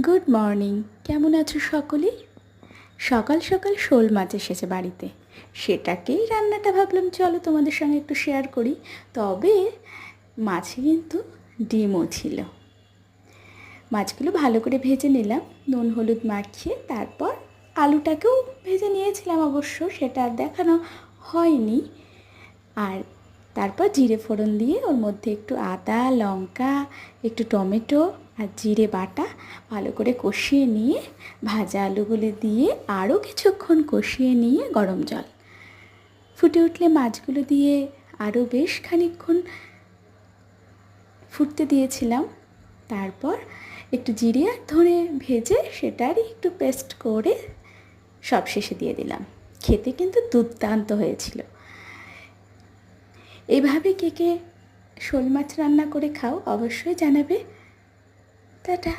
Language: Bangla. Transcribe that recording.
Good morning. কেমন আছো সকলে? সকাল সকাল শোল মাছ এসেছে বাড়িতে, সেটাকেই রান্নাটা ভাবলাম চলো তোমাদের সঙ্গে একটু শেয়ার করি। তবে মাছে কিন্তু ডিমও ছিল। মাছগুলো ভালো করে ভেজে নিলাম নুন হলুদ মাখিয়ে, তারপর আলুটাকেও ভেজে নিয়েছিলাম, অবশ্য সেটা আর দেখানো হয়নি। আর তারপর জিরে ফোড়ন দিয়ে ওর মধ্যে একটু আদা লঙ্কা একটু টমেটো আর জিরে বাটা ভালো করে কষিয়ে নিয়ে ভাজা আলুগুলো দিয়ে আরও কিছুক্ষণ কষিয়ে নিয়ে গরম জল ফুটে উঠলে মাছগুলো দিয়ে আরও বেশ খানিকক্ষণ ফুটতে দিয়েছিলাম। তারপর একটু জিরে আর ধনে ভেজে সেটারই একটু পেস্ট করে সবশেষে দিয়ে দিলাম। খেতে কিন্তু দুর্দান্ত হয়েছিল। এইভাবে কে কে শোল মাছ রান্না করে খাও অবশ্যই জানাবে। টাটা।